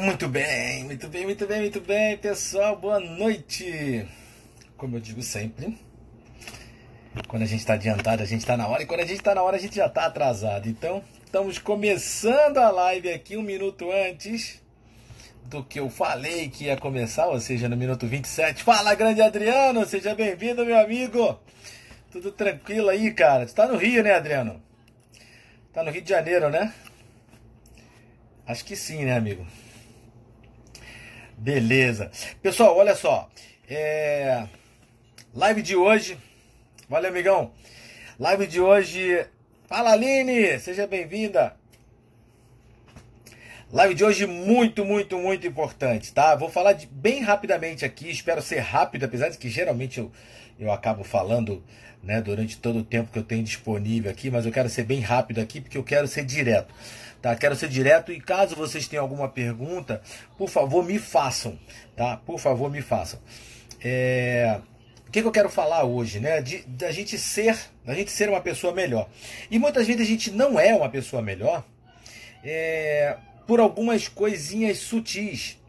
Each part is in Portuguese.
Muito bem, muito bem, pessoal, boa noite. Como eu digo sempre, quando a gente está adiantado, a gente está na hora, e quando a gente está na hora, a gente já está atrasado. Então, estamos começando a live aqui um minuto antes do que eu falei que ia começar, ou seja, no minuto 27. Fala, grande Adriano, seja bem-vindo, meu amigo. Tudo tranquilo aí, cara? Tu tá no Rio, né, Adriano? Tá no Rio de Janeiro, né? Acho que sim, né, amigo? Beleza. Pessoal, olha só. Live de hoje. Valeu, amigão. Live de hoje. Fala, Aline. Seja bem-vinda. Live de hoje muito importante, tá? Vou falar bem rapidamente aqui. Espero ser rápido, apesar de que geralmente eu acabo falando, né, durante todo o tempo que eu tenho disponível aqui. Mas eu quero ser bem rápido aqui porque eu quero ser direto. Tá, quero ser direto e caso vocês tenham alguma pergunta, por favor me façam, tá? Por favor me façam. O que eu quero falar hoje, né? Da gente ser uma pessoa melhor. E muitas vezes a gente não é uma pessoa melhor por algumas coisinhas sutis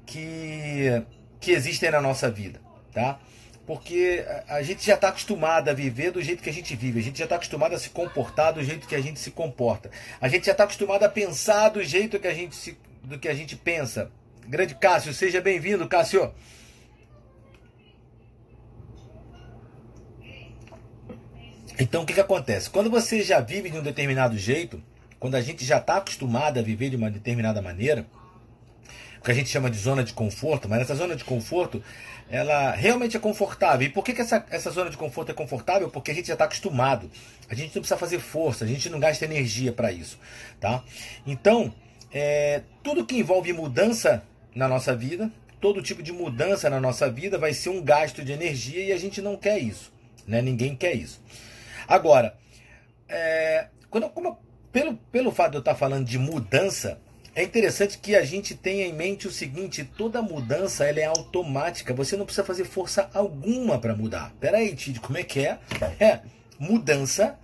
que existem na nossa vida, tá? Porque a gente já está acostumado a viver do jeito que a gente vive. A gente já está acostumado a se comportar do jeito que a gente se comporta. A gente já está acostumado a pensar do jeito que a gente pensa. Grande Cássio, seja bem-vindo, Cássio. Então o que acontece? Quando você já vive de um determinado jeito, quando a gente já está acostumado a viver de uma determinada maneira, o que a gente chama de zona de conforto, mas essa zona de conforto, ela realmente é confortável. E por que essa zona de conforto é confortável? Porque a gente já está acostumado. A gente não precisa fazer força, a gente não gasta energia para isso, tá? Então, tudo que envolve mudança na nossa vida, todo tipo de mudança na nossa vida vai ser um gasto de energia e a gente não quer isso, né? Ninguém quer isso. Agora, pelo fato de eu estar falando de mudança, é interessante que a gente tenha em mente o seguinte: toda mudança ela é automática, você não precisa fazer força alguma para mudar. Peraí, Tid, como é que é? Mudança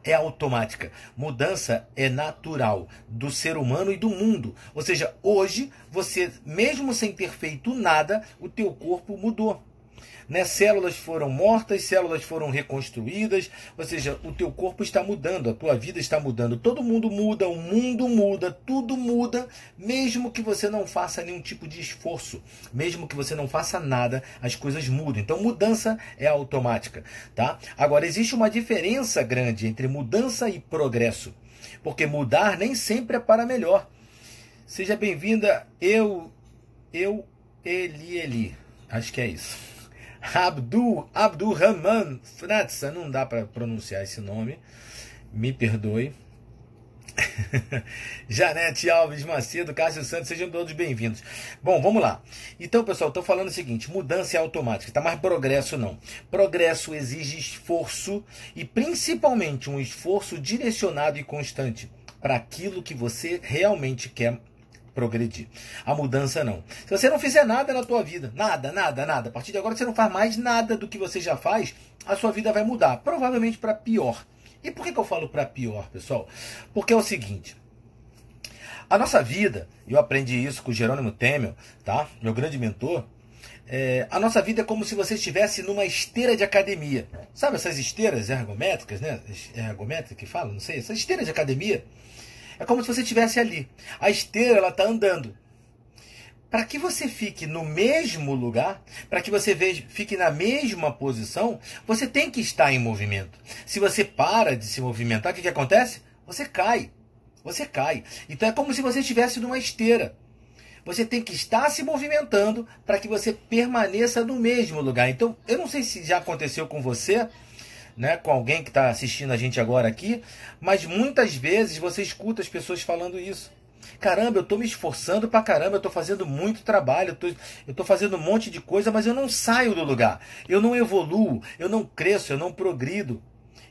é automática, mudança é natural do ser humano e do mundo. Ou seja, hoje, você, mesmo sem ter feito nada, o teu corpo mudou. Né? Células foram mortas, células foram reconstruídas, ou seja, o teu corpo está mudando, a tua vida está mudando, todo mundo muda, o mundo muda, tudo muda, mesmo que você não faça nenhum tipo de esforço, mesmo que você não faça nada, as coisas mudam. Então mudança é automática, tá? Agora existe uma diferença grande entre mudança e progresso, porque mudar nem sempre é para melhor. Seja bem-vinda, Eli, acho que é isso. Abdurrahman Fratsa, não dá para pronunciar esse nome, me perdoe. Janete Alves Macedo, Cássio Santos, sejam todos bem-vindos. Bom, vamos lá. Então, pessoal, estou falando o seguinte: mudança é automática, tá? Mas progresso não. Progresso exige esforço e principalmente um esforço direcionado e constante para aquilo que você realmente quer progredir. A mudança não. Se você não fizer nada na tua vida, nada, a partir de agora você não faz mais nada do que você já faz, a sua vida vai mudar, provavelmente para pior. E por que eu falo para pior, pessoal? Porque é o seguinte: a nossa vida, eu aprendi isso com o Jerônimo Temel, tá? Meu grande mentor. A nossa vida é como se você estivesse numa esteira de academia. Sabe essas esteiras ergométricas, né? Ergométrica que fala, não sei, essas esteiras de academia. É como se você estivesse ali. A esteira, ela está andando. Para que você fique no mesmo lugar, para que você fique na mesma posição, você tem que estar em movimento. Se você para de se movimentar, o que acontece? Você cai. Você cai. Então é como se você estivesse numa esteira. Você tem que estar se movimentando para que você permaneça no mesmo lugar. Então, eu não sei se já aconteceu com você, né, com alguém que está assistindo a gente agora aqui, mas muitas vezes você escuta as pessoas falando isso. Caramba, eu estou me esforçando pra caramba, eu estou fazendo muito trabalho, eu estou fazendo um monte de coisa, mas eu não saio do lugar, eu não evoluo, eu não cresço, eu não progrido.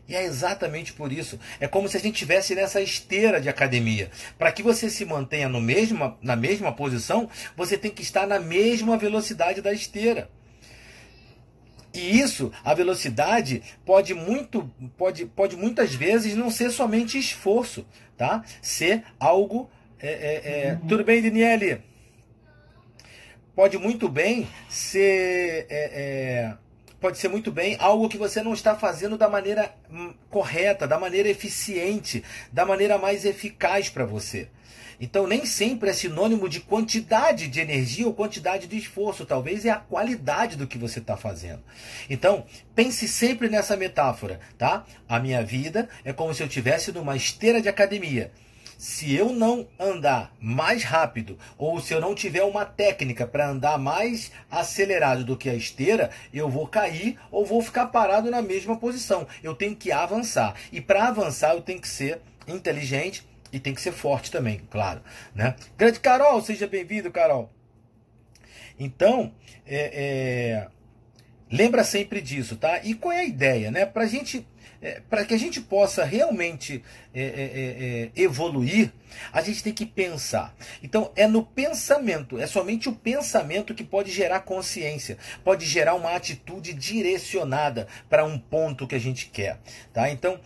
E é exatamente por isso. É como se a gente estivesse nessa esteira de academia. Para que você se mantenha na mesma posição, você tem que estar na mesma velocidade da esteira. E isso, a velocidade, pode muitas vezes não ser somente esforço, tá? Ser algo Tudo bem, Daniele? Pode muito bem ser. Pode ser muito bem algo que você não está fazendo da maneira correta, da maneira eficiente, da maneira mais eficaz para você. Então, nem sempre é sinônimo de quantidade de energia ou quantidade de esforço. Talvez é a qualidade do que você está fazendo. Então, pense sempre nessa metáfora, tá? A minha vida é como se eu estivesse numa esteira de academia. Se eu não andar mais rápido, ou se eu não tiver uma técnica para andar mais acelerado do que a esteira, eu vou cair ou vou ficar parado na mesma posição. Eu tenho que avançar. E para avançar eu tenho que ser inteligente e tem que ser forte também, claro, né? Grande Carol, seja bem-vindo, Carol. Então, lembra sempre disso, tá? E qual é a ideia, né? Para que a gente possa realmente evoluir, a gente tem que pensar. Então, é no pensamento, é somente o pensamento que pode gerar consciência, pode gerar uma atitude direcionada para um ponto que a gente quer, tá? Então,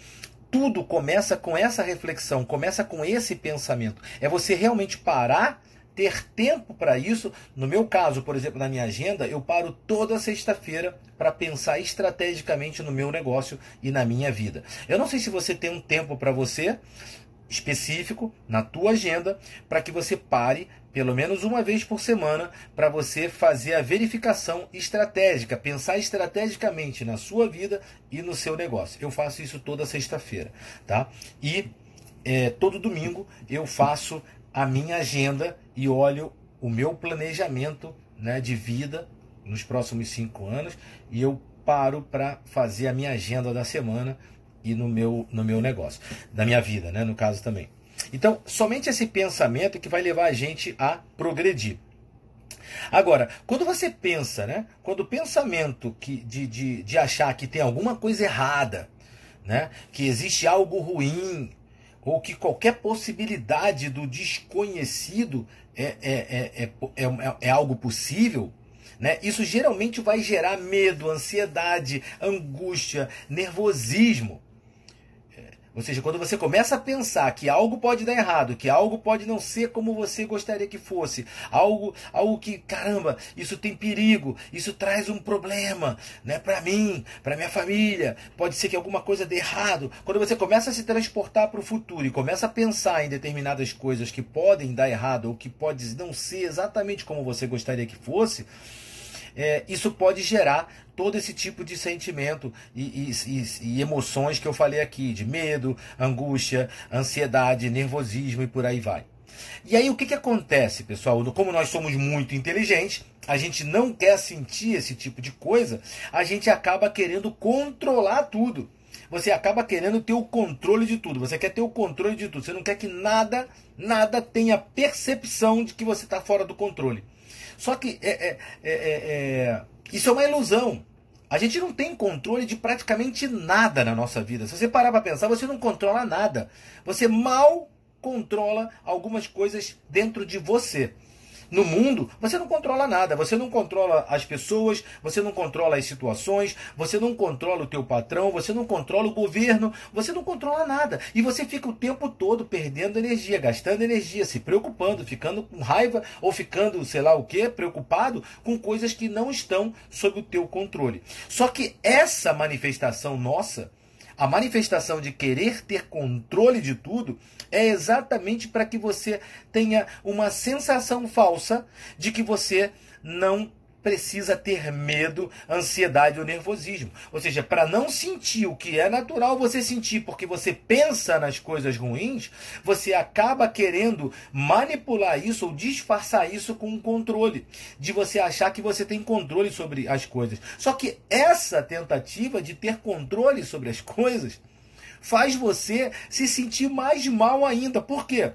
tudo começa com essa reflexão, começa com esse pensamento. É você realmente parar, ter tempo para isso. No meu caso, por exemplo, na minha agenda, eu paro toda sexta-feira para pensar estrategicamente no meu negócio e na minha vida. Eu não sei se você tem um tempo para você específico na tua agenda para que você pare pelo menos uma vez por semana para você fazer a verificação estratégica, pensar estrategicamente na sua vida e no seu negócio. Eu faço isso toda sexta-feira, tá? E todo domingo eu faço a minha agenda e olho o meu planejamento, né, de vida nos próximos 5 anos e eu paro para fazer a minha agenda da semana e no meu negócio, da minha vida, né, no caso também. Então, somente esse pensamento que vai levar a gente a progredir. Agora, quando você pensa, né, quando o pensamento de achar que tem alguma coisa errada, né, que existe algo ruim, ou que qualquer possibilidade do desconhecido é algo possível, né? Isso geralmente vai gerar medo, ansiedade, angústia, nervosismo. Ou seja, quando você começa a pensar que algo pode dar errado, que algo pode não ser como você gostaria que fosse, algo que, caramba, isso tem perigo, isso traz um problema, né, para mim, para minha família, pode ser que alguma coisa dê errado. Quando você começa a se transportar para o futuro e começa a pensar em determinadas coisas que podem dar errado ou que pode não ser exatamente como você gostaria que fosse, isso pode gerar todo esse tipo de sentimento e emoções que eu falei aqui, de medo, angústia, ansiedade, nervosismo e por aí vai. E aí o que acontece, pessoal? Como nós somos muito inteligentes, a gente não quer sentir esse tipo de coisa, a gente acaba querendo controlar tudo. Você acaba querendo ter o controle de tudo. Você quer ter o controle de tudo. Você não quer que nada tenha percepção de que você está fora do controle. Só que isso é uma ilusão. A gente não tem controle de praticamente nada na nossa vida. Se você parar para pensar, você não controla nada. Você mal controla algumas coisas dentro de você. No mundo, você não controla nada. Você não controla as pessoas, você não controla as situações, você não controla o teu patrão, você não controla o governo, você não controla nada. E você fica o tempo todo perdendo energia, gastando energia, se preocupando, ficando com raiva ou ficando, sei lá o que, preocupado com coisas que não estão sob o teu controle. Só que essa manifestação nossa, a manifestação de querer ter controle de tudo, é exatamente para que você tenha uma sensação falsa de que você não precisa ter medo, ansiedade ou nervosismo. Ou seja, para não sentir o que é natural você sentir porque você pensa nas coisas ruins, você acaba querendo manipular isso ou disfarçar isso com um controle. De você achar que você tem controle sobre as coisas. Só que essa tentativa de ter controle sobre as coisas faz você se sentir mais mal ainda. Por quê?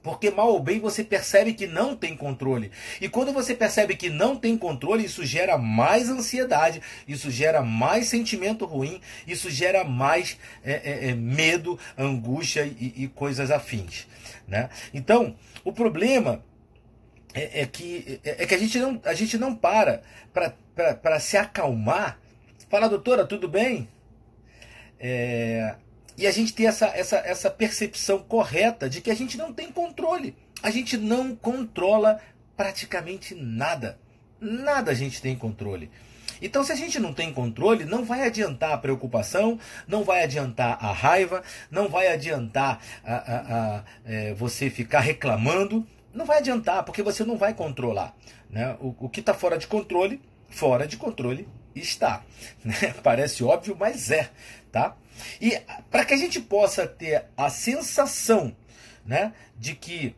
Porque mal ou bem você percebe que não tem controle. E quando você percebe que não tem controle, isso gera mais ansiedade, isso gera mais sentimento ruim, isso gera mais medo, angústia e coisas afins, né? Então, o problema é que a gente não para se acalmar. Fala, doutora, tudo bem? e a gente ter essa percepção correta de que a gente não tem controle. A gente não controla praticamente nada. Nada a gente tem controle. Então, se a gente não tem controle, não vai adiantar a preocupação, não vai adiantar a raiva, não vai adiantar você ficar reclamando, não vai adiantar, porque você não vai controlar. Né? O que está fora de controle está. Né? Parece óbvio, mas é. Tá? E para que a gente possa ter a sensação, né, de que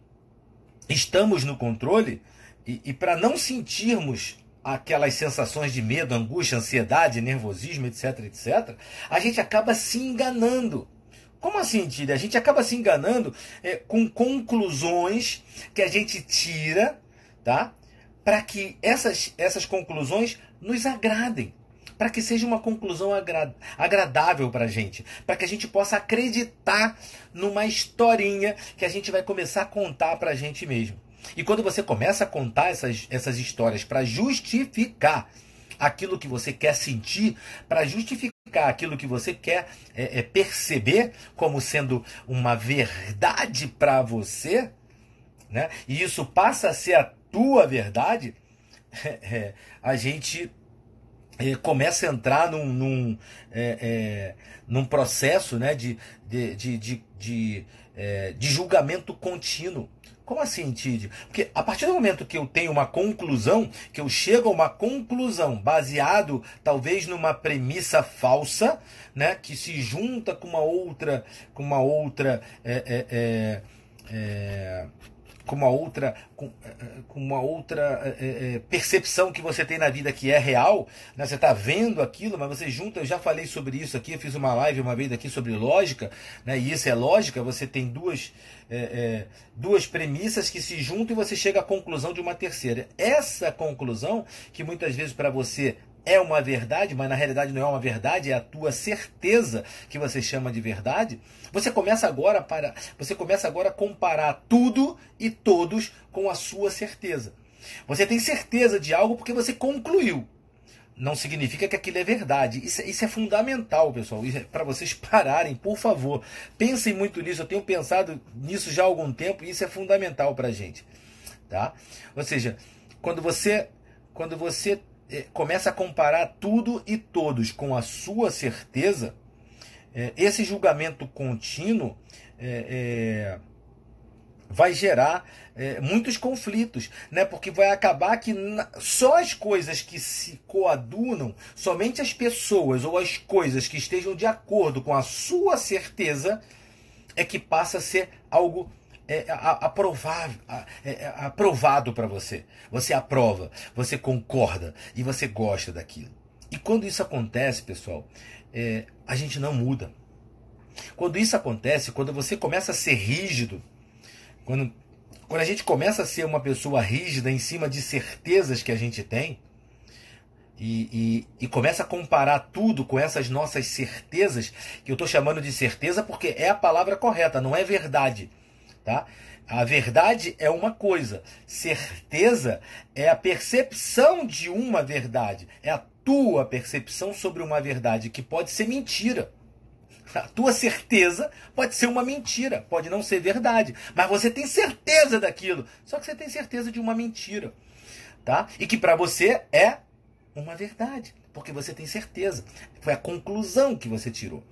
estamos no controle, e para não sentirmos aquelas sensações de medo, angústia, ansiedade, nervosismo, etc, etc, a gente acaba se enganando. Como assim, Tília? A gente acaba se enganando com conclusões que a gente tira, tá? Para que essas conclusões nos agradem. Para que seja uma conclusão agradável para a gente. Para que a gente possa acreditar numa historinha que a gente vai começar a contar para a gente mesmo. E quando você começa a contar essas histórias para justificar aquilo que você quer sentir, para justificar aquilo que você quer perceber como sendo uma verdade para você, né? E isso passa a ser a tua verdade, a gente começa a entrar num processo, né, de julgamento contínuo. Como assim, Tid? Porque a partir do momento que eu tenho uma conclusão, que eu chego a uma conclusão baseado talvez numa premissa falsa, né, que se junta com uma outra percepção que você tem na vida que é real, né? Você está vendo aquilo, mas você junta, eu já falei sobre isso aqui, eu fiz uma live uma vez aqui sobre lógica, né? E isso é lógica, você tem duas premissas que se juntam e você chega à conclusão de uma terceira. Essa conclusão, que muitas vezes para você é uma verdade, mas na realidade não é uma verdade, é a tua certeza que você chama de verdade. Você começa agora a comparar tudo e todos com a sua certeza. Você tem certeza de algo porque você concluiu. Não significa que aquilo é verdade. Isso é fundamental, pessoal. Para vocês pararem, por favor. Pensem muito nisso. Eu tenho pensado nisso já há algum tempo e isso é fundamental para a gente. Tá? Ou seja, quando você começa a comparar tudo e todos com a sua certeza, esse julgamento contínuo vai gerar muitos conflitos, né? Porque vai acabar que só as coisas que se coadunam, somente as pessoas ou as coisas que estejam de acordo com a sua certeza é que passa a ser algo aprovado para você. Você aprova, você concorda e você gosta daquilo. E quando isso acontece, pessoal, a gente não muda. Quando isso acontece, quando você começa a ser rígido, quando a gente começa a ser uma pessoa rígida em cima de certezas que a gente tem, e começa a comparar tudo com essas nossas certezas, que eu estou chamando de certeza porque é a palavra correta, não é verdade. Tá? A verdade é uma coisa, certeza é a percepção de uma verdade, é a tua percepção sobre uma verdade que pode ser mentira. A tua certeza pode ser uma mentira, pode não ser verdade, mas você tem certeza daquilo, só que você tem certeza de uma mentira, tá? E que para você é uma verdade, porque você tem certeza. Foi a conclusão que você tirou,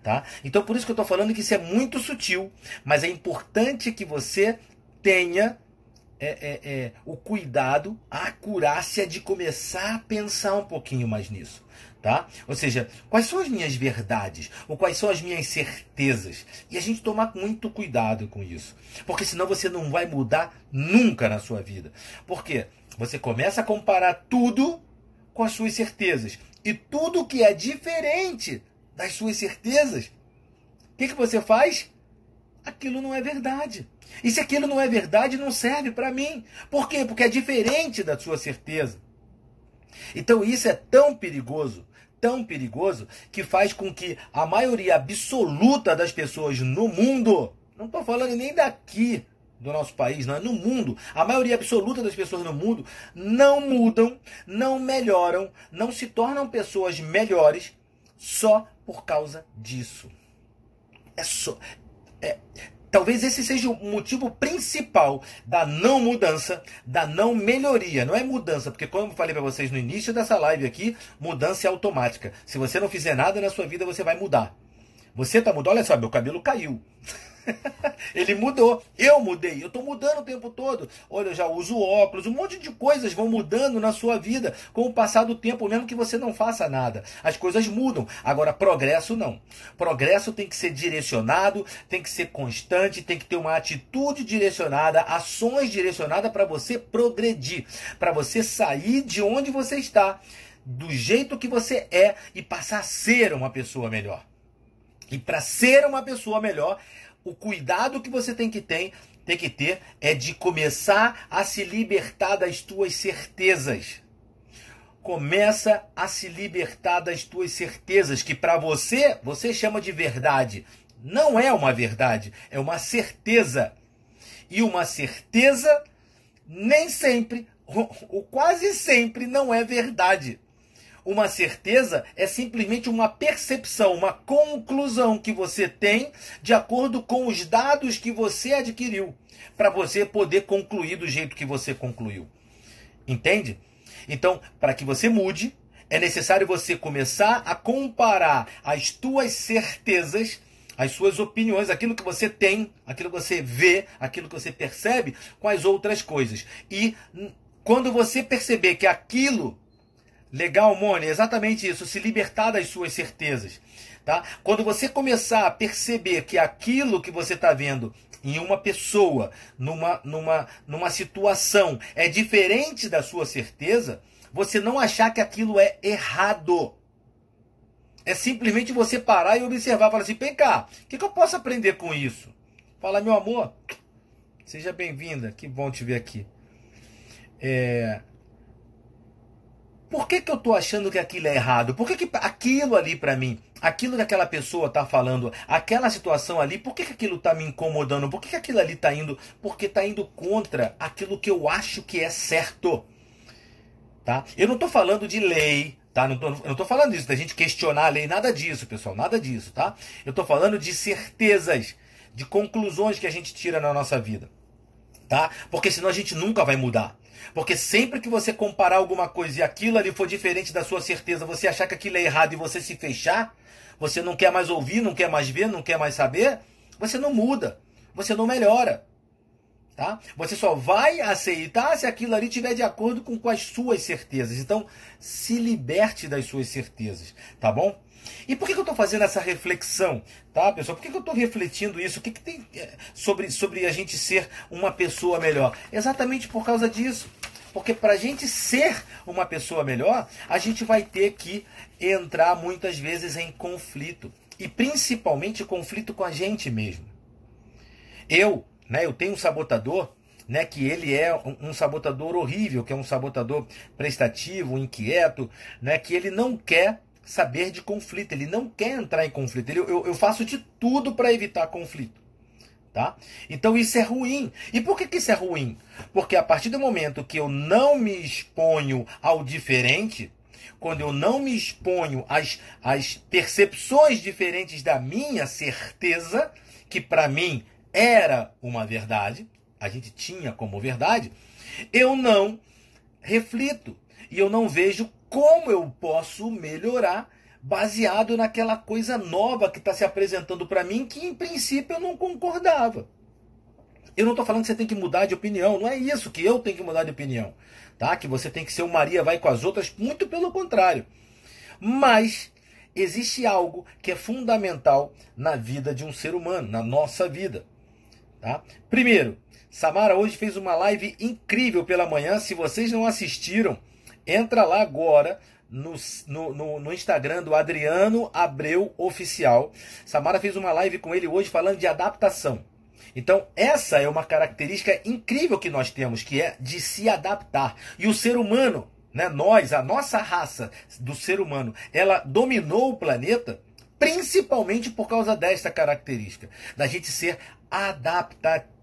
tá? Então por isso que eu estou falando que isso é muito sutil, mas é importante que você tenha o cuidado, a acurácia de começar a pensar um pouquinho mais nisso, tá? Ou seja, quais são as minhas verdades, ou quais são as minhas certezas, e a gente tomar muito cuidado com isso, porque senão você não vai mudar nunca na sua vida. Por quê? Você começa a comparar tudo com as suas certezas. E tudo que é diferente das suas certezas, o que você faz? Aquilo não é verdade. E se aquilo não é verdade, não serve para mim. Por quê? Porque é diferente da sua certeza. Então isso é tão perigoso, que faz com que a maioria absoluta das pessoas no mundo, não estou falando nem daqui, do nosso país, não é no mundo, a maioria absoluta das pessoas no mundo não mudam, não melhoram, não se tornam pessoas melhores só por causa disso. É só. é, Talvez esse seja o motivo principal da não mudança, da não melhoria. Não é mudança, porque como eu falei para vocês no início dessa live aqui, mudança é automática. Se você não fizer nada na sua vida, você vai mudar. Você tá mudando, olha só, meu cabelo caiu. Ele mudou, eu mudei, eu estou mudando o tempo todo. Olha, eu já uso óculos, um monte de coisas vão mudando na sua vida com o passar do tempo, mesmo que você não faça nada. As coisas mudam. Agora, progresso não. Progresso tem que ser direcionado, tem que ser constante, tem que ter uma atitude direcionada, ações direcionadas para você progredir, para você sair de onde você está, do jeito que você é e passar a ser uma pessoa melhor. E para ser uma pessoa melhor, o cuidado que você tem que ter é de começar a se libertar das tuas certezas. Começa a se libertar das tuas certezas, que para você chama de verdade. Não é uma verdade, é uma certeza. E uma certeza nem sempre, ou quase sempre, não é verdade. Uma certeza é simplesmente uma percepção, uma conclusão que você tem de acordo com os dados que você adquiriu, para você poder concluir do jeito que você concluiu. Entende? Então, para que você mude, é necessário você começar a comparar as tuas certezas, as suas opiniões, aquilo que você tem, aquilo que você vê, aquilo que você percebe, com as outras coisas. E quando você perceber que aquilo... Legal, Mone, exatamente isso, se libertar das suas certezas, tá? Quando você começar a perceber que aquilo que você está vendo em uma pessoa, numa situação, é diferente da sua certeza, você não achar que aquilo é errado. É simplesmente você parar e observar, falar assim, vem cá, o que eu posso aprender com isso? Fala, meu amor, seja bem-vinda, que bom te ver aqui. Por que eu tô achando que aquilo é errado? Por que aquilo ali pra mim, aquilo que aquela pessoa tá falando, aquela situação ali, por que aquilo tá me incomodando? Por que aquilo ali tá indo? Porque tá indo contra aquilo que eu acho que é certo. Tá? Eu não tô falando de lei, tá? Eu não tô falando disso, da gente questionar a lei, nada disso, pessoal, nada disso, tá? Eu tô falando de certezas, de conclusões que a gente tira na nossa vida, tá? Porque senão a gente nunca vai mudar. Porque sempre que você comparar alguma coisa e aquilo ali for diferente da sua certeza, você achar que aquilo é errado e você se fechar, você não quer mais ouvir, não quer mais ver, não quer mais saber, você não muda, você não melhora. Tá? Você só vai aceitar se aquilo ali estiver de acordo com as suas certezas. Então, se liberte das suas certezas, tá bom? E por que eu estou fazendo essa reflexão, tá, pessoal? Por que eu estou refletindo isso? O que tem sobre a gente ser uma pessoa melhor? Exatamente por causa disso. Porque para a gente ser uma pessoa melhor, a gente vai ter que entrar muitas vezes em conflito. E principalmente conflito com a gente mesmo. Eu tenho um sabotador, né, que ele é um sabotador horrível, que é um sabotador prestativo, inquieto, né, que ele não quer saber de conflito, ele não quer entrar em conflito. Eu faço de tudo para evitar conflito. Tá? Então isso é ruim. E por que isso é ruim? Porque a partir do momento que eu não me exponho ao diferente, quando eu não me exponho às percepções diferentes da minha certeza, que para mim era uma verdade, a gente tinha como verdade, eu não reflito e eu não vejo como eu posso melhorar baseado naquela coisa nova que está se apresentando para mim, que em princípio eu não concordava. Eu não estou falando que você tem que mudar de opinião, não é isso, que eu tenho que mudar de opinião, tá? Que você tem que ser o Maria vai com as outras, muito pelo contrário. Mas existe algo que é fundamental na vida de um ser humano, na nossa vida. Tá? Primeiro, Samara hoje fez uma live incrível pela manhã. Se vocês não assistiram, entra lá agora no Instagram do Adriano Abreu Oficial. Samara fez uma live com ele hoje falando de adaptação. Então essa é uma característica incrível que nós temos, que é de se adaptar. E o ser humano, né, a nossa raça do ser humano, ela dominou o planeta principalmente por causa desta característica, da gente ser adaptativo.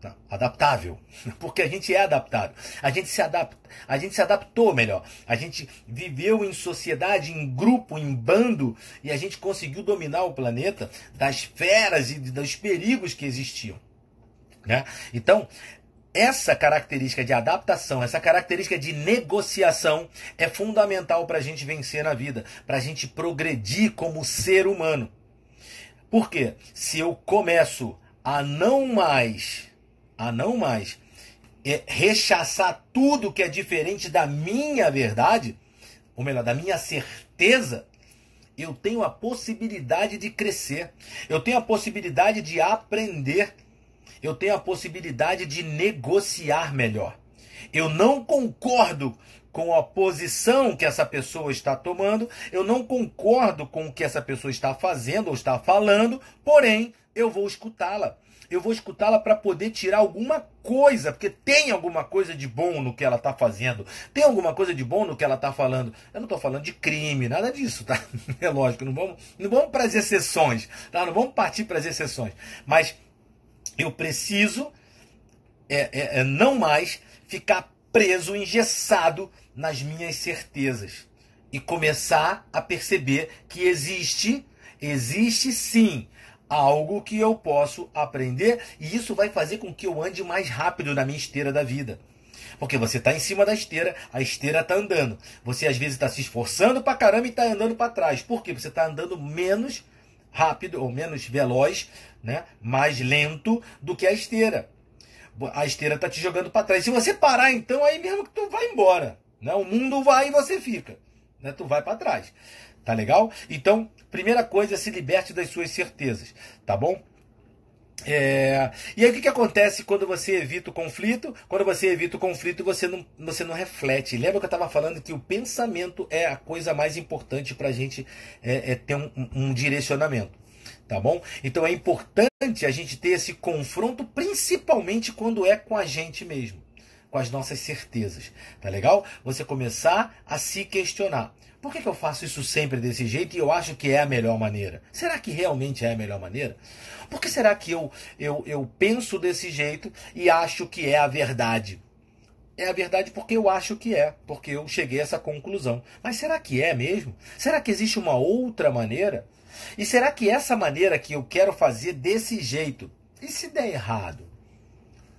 Não, adaptável, porque a gente é adaptável, a gente se adaptou melhor, a gente viveu em sociedade, em grupo, em bando, e a gente conseguiu dominar o planeta das feras e dos perigos que existiam, né? Então, essa característica de adaptação, essa característica de negociação é fundamental para a gente vencer na vida, para a gente progredir como ser humano. Por quê? Se eu começo a não mais rechaçar tudo que é diferente da minha verdade, ou melhor, da minha certeza, eu tenho a possibilidade de crescer, eu tenho a possibilidade de aprender, eu tenho a possibilidade de negociar melhor. Eu não concordo com a posição que essa pessoa está tomando, eu não concordo com o que essa pessoa está fazendo ou está falando, porém, eu vou escutá-la. Eu vou escutá-la para poder tirar alguma coisa, porque tem alguma coisa de bom no que ela está fazendo, tem alguma coisa de bom no que ela está falando. Eu não estou falando de crime, nada disso, tá? É lógico, não vamos para as exceções, tá? Não vamos partir para as exceções. Mas eu preciso não mais ficar preso, engessado nas minhas certezas e começar a perceber que existe sim algo que eu posso aprender, e isso vai fazer com que eu ande mais rápido na minha esteira da vida. Porque você está em cima da esteira, a esteira está andando. Você às vezes está se esforçando pra caramba e está andando para trás. Por quê? Você está andando menos rápido ou menos veloz, né? Mais lento do que a esteira. A esteira está te jogando para trás. Se você parar, então, aí mesmo que tu vai embora, né? O mundo vai e você fica, né? Tu vai para trás. Tá legal? Então, primeira coisa, se liberte das suas certezas, tá bom? E aí o que acontece quando você evita o conflito? Quando você evita o conflito, você não reflete. Lembra que eu estava falando que o pensamento é a coisa mais importante para a gente ter um direcionamento, tá bom? Então é importante a gente ter esse confronto, principalmente quando é com a gente mesmo, com as nossas certezas, tá legal? Você começar a se questionar. Por que eu faço isso sempre desse jeito e eu acho que é a melhor maneira? Será que realmente é a melhor maneira? Por que será que eu penso desse jeito e acho que é a verdade? É a verdade porque eu acho que é, porque eu cheguei a essa conclusão. Mas será que é mesmo? Será que existe uma outra maneira? E será que essa maneira que eu quero fazer desse jeito, e se der errado?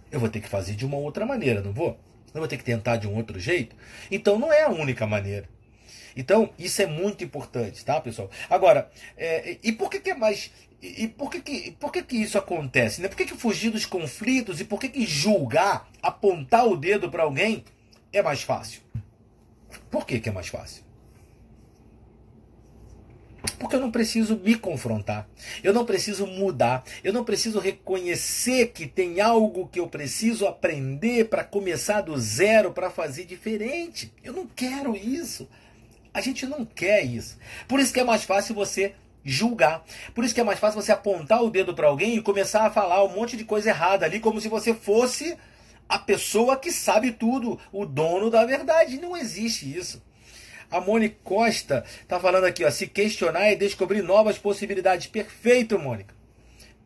Eu vou ter que fazer de uma outra maneira, não vou? Eu vou ter que tentar de um outro jeito? Então não é a única maneira. Então, isso é muito importante, tá, pessoal? Agora, e por que é mais... E por que isso acontece? Né? Por que fugir dos conflitos e por que julgar, apontar o dedo para alguém é mais fácil? Por que é mais fácil? Porque eu não preciso me confrontar, eu não preciso mudar, eu não preciso reconhecer que tem algo que eu preciso aprender para começar do zero, para fazer diferente. Eu não quero isso. A gente não quer isso. Por isso que é mais fácil você julgar. Por isso que é mais fácil você apontar o dedo para alguém e começar a falar um monte de coisa errada ali, como se você fosse a pessoa que sabe tudo, o dono da verdade. Não existe isso. A Mônica Costa está falando aqui, ó, se questionar e descobrir novas possibilidades. Perfeito, Mônica.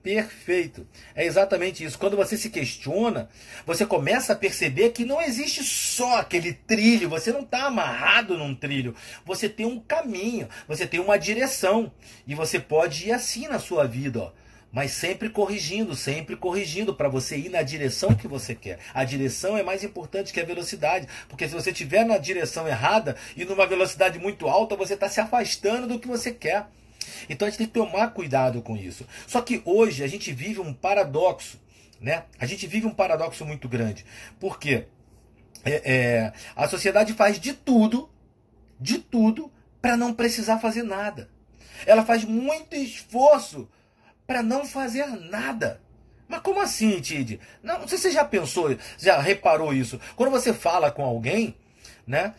Perfeito. É exatamente isso. Quando você se questiona, você começa a perceber que não existe só aquele trilho. Você não está amarrado num trilho. Você tem um caminho, você tem uma direção. E você pode ir assim na sua vida, ó. Mas sempre corrigindo para você ir na direção que você quer. A direção é mais importante que a velocidade, porque se você estiver na direção errada e numa velocidade muito alta, você está se afastando do que você quer. Então a gente tem que tomar cuidado com isso. Só que hoje a gente vive um paradoxo, né? A gente vive um paradoxo muito grande. Por quê? A sociedade faz de tudo para não precisar fazer nada. Ela faz muito esforço para não fazer nada. Mas como assim, Tid? Não sei se você já pensou, já reparou isso. Quando você fala com alguém, né?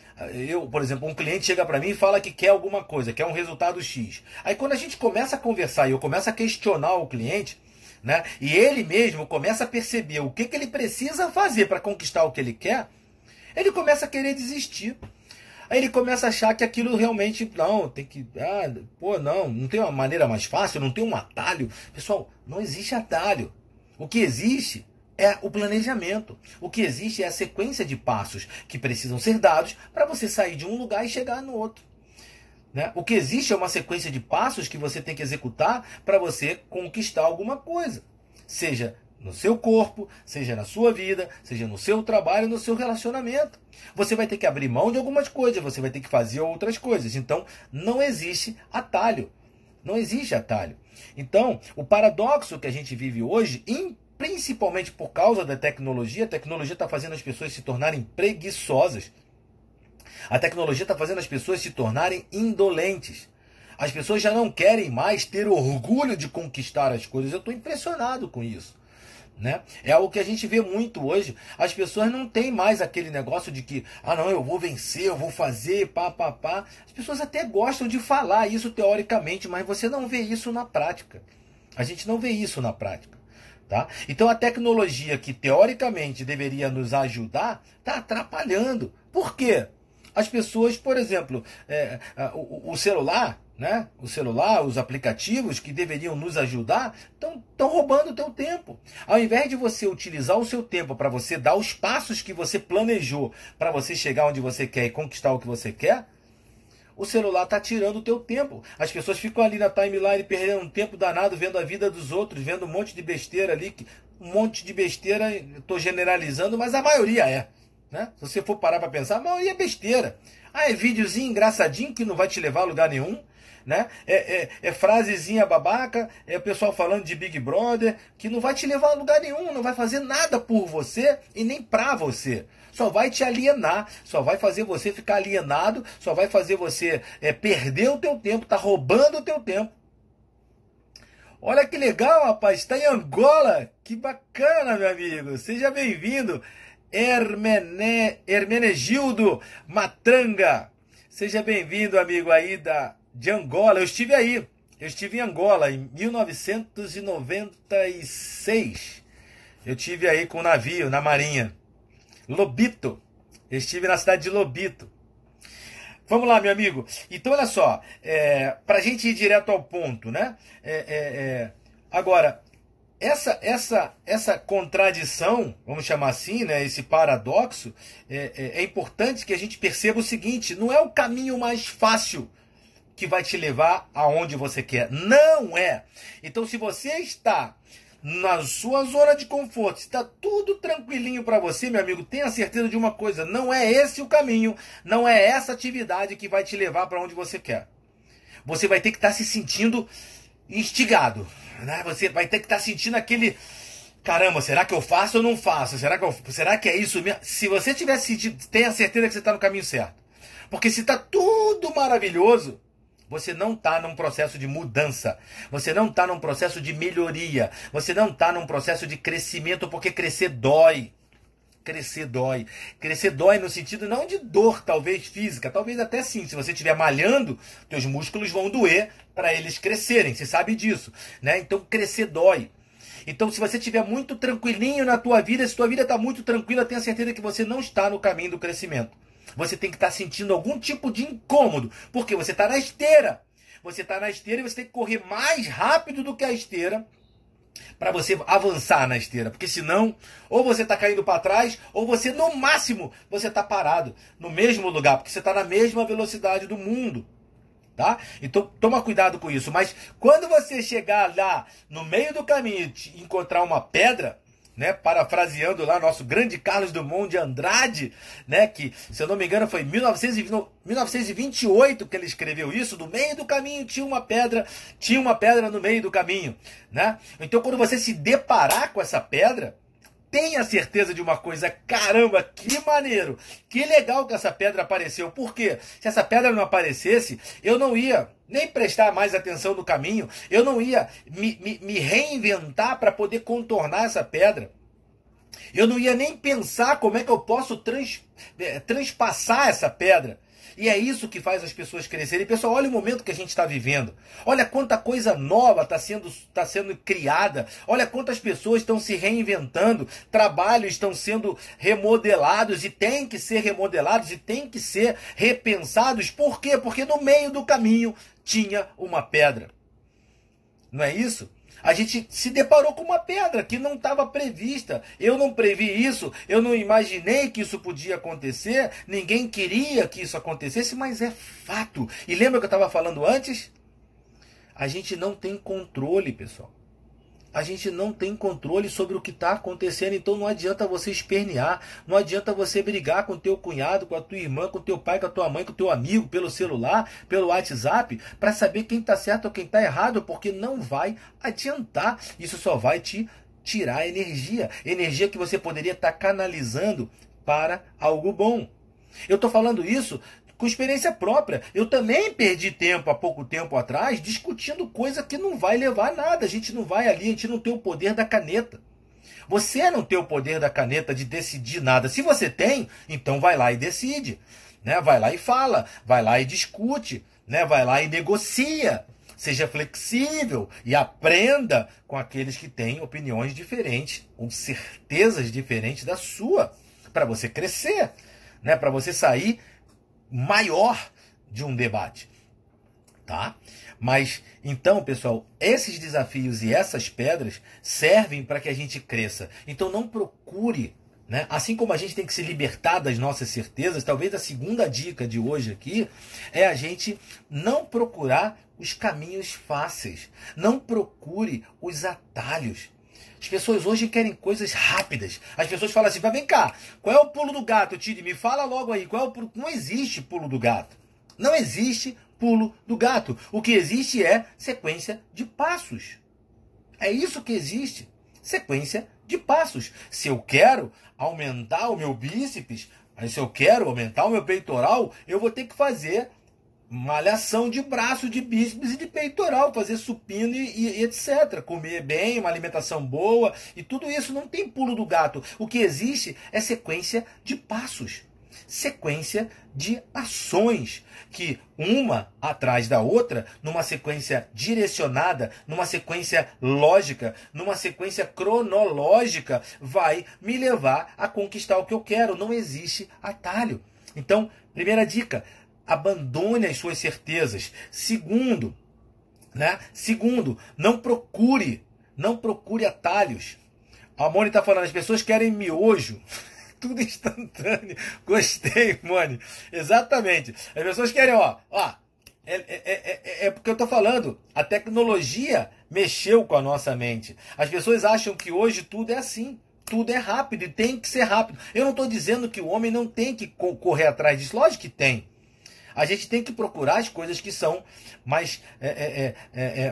Por exemplo, um cliente chega para mim e fala que quer alguma coisa, quer um resultado X. Aí quando a gente começa a conversar e eu começo a questionar o cliente, né? E ele mesmo começa a perceber o que ele precisa fazer para conquistar o que ele quer, ele começa a querer desistir. Aí ele começa a achar que aquilo realmente, não, tem que, não tem uma maneira mais fácil, não tem um atalho. Pessoal, não existe atalho. O que existe é o planejamento. O que existe é a sequência de passos que precisam ser dados para você sair de um lugar e chegar no outro. Né? O que existe é uma sequência de passos que você tem que executar para você conquistar alguma coisa. Seja no seu corpo, seja na sua vida, seja no seu trabalho, no seu relacionamento. Você vai ter que abrir mão de algumas coisas, você vai ter que fazer outras coisas. Então, não existe atalho. Não existe atalho. Então, o paradoxo que a gente vive hoje, principalmente por causa da tecnologia, a tecnologia está fazendo as pessoas se tornarem preguiçosas. A tecnologia está fazendo as pessoas se tornarem indolentes. As pessoas já não querem mais ter orgulho de conquistar as coisas. Eu estou impressionado com isso. Né? É algo que a gente vê muito hoje. As pessoas não têm mais aquele negócio de que, não, eu vou vencer, eu vou fazer, pá. As pessoas até gostam de falar isso teoricamente, mas você não vê isso na prática. A gente não vê isso na prática. Tá? Então a tecnologia que teoricamente deveria nos ajudar, está atrapalhando. Por quê? As pessoas, por exemplo, o celular, né? O celular, os aplicativos que deveriam nos ajudar, estão roubando o teu tempo. Ao invés de você utilizar o seu tempo para você dar os passos que você planejou para você chegar onde você quer e conquistar o que você quer, o celular está tirando o teu tempo. As pessoas ficam ali na timeline perdendo um tempo danado vendo a vida dos outros, vendo um monte de besteira ali. Um monte de besteira, estou generalizando, mas a maioria é. Né? Se você for parar para pensar, a maioria é besteira. É videozinho engraçadinho que não vai te levar a lugar nenhum. Né? É frasezinha babaca, é o pessoal falando de Big Brother, que não vai te levar a lugar nenhum, não vai fazer nada por você e nem pra você. Só vai te alienar, só vai fazer você ficar alienado, só vai fazer você perder o teu tempo, tá roubando o teu tempo. Olha que legal, rapaz, está em Angola, que bacana, meu amigo, seja bem-vindo, Hermenegildo Matranga, seja bem-vindo, amigo aí de Angola. Eu estive aí, eu estive em Angola em 1996, eu estive aí com o navio, na marinha, Lobito, eu estive na cidade de Lobito. Vamos lá, meu amigo. Então, olha só, para a gente ir direto ao ponto, né? Agora, essa contradição, vamos chamar assim, né? Esse paradoxo, é importante que a gente perceba o seguinte: não é o caminho mais fácil que vai te levar aonde você quer. Não é. Então, se você está na sua zona de conforto, está tudo tranquilinho para você, meu amigo, tenha certeza de uma coisa: não é esse o caminho, não é essa atividade que vai te levar para onde você quer. Você vai ter que estar se sentindo instigado, né? Você vai ter que estar sentindo aquele: caramba, será que eu faço ou não faço? Será que é isso mesmo? Se você tiver sentido, tenha certeza que você está no caminho certo. Porque se está tudo maravilhoso, você não está num processo de mudança. Você não está num processo de melhoria. Você não está num processo de crescimento, porque crescer dói. Crescer dói. Crescer dói no sentido não de dor, talvez física. Talvez até sim. Se você estiver malhando, teus músculos vão doer para eles crescerem. Você sabe disso, né? Então crescer dói. Então, se você estiver muito tranquilinho na tua vida, se tua vida está muito tranquila, tenha certeza que você não está no caminho do crescimento. Você tem que estar sentindo algum tipo de incômodo, porque você está na esteira. Você está na esteira e você tem que correr mais rápido do que a esteira para você avançar na esteira. Porque senão, ou você está caindo para trás, ou você, no máximo, você está parado no mesmo lugar, porque você está na mesma velocidade do mundo. Tá? Então toma cuidado com isso. Mas quando você chegar lá no meio do caminho e encontrar uma pedra, né, parafraseando lá nosso grande Carlos Drummond de Andrade, né, que, se eu não me engano, foi em 1928 que ele escreveu isso: no meio do caminho tinha uma pedra no meio do caminho, né? Então, quando você se deparar com essa pedra, tenha certeza de uma coisa: caramba, que maneiro, que legal que essa pedra apareceu. Por quê? Se essa pedra não aparecesse, eu não ia nem prestar mais atenção no caminho, eu não ia me reinventar para poder contornar essa pedra. Eu não ia nem pensar como é que eu posso transpassar essa pedra. E é isso que faz as pessoas crescerem. Pessoal, olha o momento que a gente está vivendo. Olha quanta coisa nova está sendo criada. Olha quantas pessoas estão se reinventando. Trabalhos estão sendo remodelados e têm que ser remodelados e têm que ser repensados. Por quê? Porque no meio do caminho tinha uma pedra. Não é isso? A gente se deparou com uma pedra que não estava prevista. Eu não previ isso, eu não imaginei que isso podia acontecer, ninguém queria que isso acontecesse, mas é fato. E lembra que eu estava falando antes? A gente não tem controle, pessoal. A gente não tem controle sobre o que está acontecendo, então não adianta você espernear, não adianta você brigar com teu cunhado, com a tua irmã, com teu pai, com a tua mãe, com o teu amigo, pelo celular, pelo WhatsApp, para saber quem está certo ou quem está errado, porque não vai adiantar. Isso só vai te tirar energia que você poderia estar canalizando para algo bom. Eu estou falando isso com experiência própria. Eu também perdi tempo, há pouco tempo atrás, discutindo coisa que não vai levar a nada. A gente não vai ali, a gente não tem o poder da caneta. Você não tem o poder da caneta de decidir nada. Se você tem, então vai lá e decide. Né? Vai lá e fala, vai lá e discute, né? Vai lá e negocia. Seja flexível e aprenda com aqueles que têm opiniões diferentes, ou certezas diferentes da sua, para você crescer, né? Para você sair maior de um debate, tá? Mas então, pessoal, esses desafios e essas pedras servem para que a gente cresça. Então não procure, né? Assim como a gente tem que se libertar das nossas certezas, talvez a segunda dica de hoje aqui é a gente não procurar os caminhos fáceis, não procure os atalhos. As pessoas hoje querem coisas rápidas. As pessoas falam assim, vem cá, qual é o pulo do gato, Tire? Me fala logo aí, qual é o pulo? Não existe pulo do gato. Não existe pulo do gato. O que existe é sequência de passos. É isso que existe. Sequência de passos. Se eu quero aumentar o meu bíceps, se eu quero aumentar o meu peitoral, eu vou ter que fazer malhação de braço, de bíceps e de peitoral, fazer supino e etc. Comer bem, uma alimentação boa e tudo isso. Não tem pulo do gato. O que existe é sequência de passos, sequência de ações, que uma atrás da outra, numa sequência direcionada, numa sequência lógica, numa sequência cronológica, vai me levar a conquistar o que eu quero. Não existe atalho. Então, primeira dica, abandone as suas certezas. Segundo, não procure atalhos. A Moni está falando, as pessoas querem miojo. Tudo instantâneo. Gostei, Moni. Exatamente. As pessoas querem, é porque eu estou falando, a tecnologia mexeu com a nossa mente. As pessoas acham que hoje tudo é assim. Tudo é rápido e tem que ser rápido. Eu não estou dizendo que o homem não tem que correr atrás disso. Lógico que tem. A gente tem que procurar as coisas que são mais,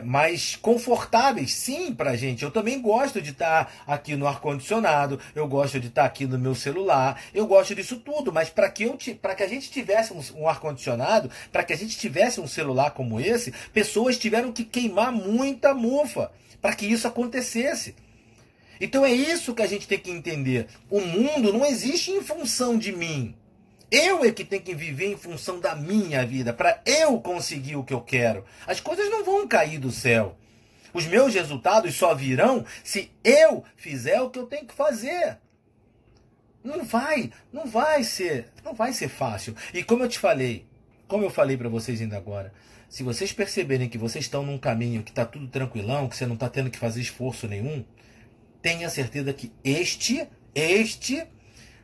mais confortáveis, sim, para a gente. Eu também gosto de estar aqui no ar-condicionado, eu gosto de estar aqui no meu celular, eu gosto disso tudo, mas para que a gente tivesse um ar-condicionado, para que a gente tivesse um celular como esse, pessoas tiveram que queimar muita mufa para que isso acontecesse. Então é isso que a gente tem que entender. O mundo não existe em função de mim. Eu é que tenho que viver em função da minha vida, para eu conseguir o que eu quero. As coisas não vão cair do céu. Os meus resultados só virão se eu fizer o que eu tenho que fazer. Não vai ser fácil. E como eu falei para vocês ainda agora, se vocês perceberem que vocês estão num caminho que está tudo tranquilão, que você não está tendo que fazer esforço nenhum, tenha certeza que este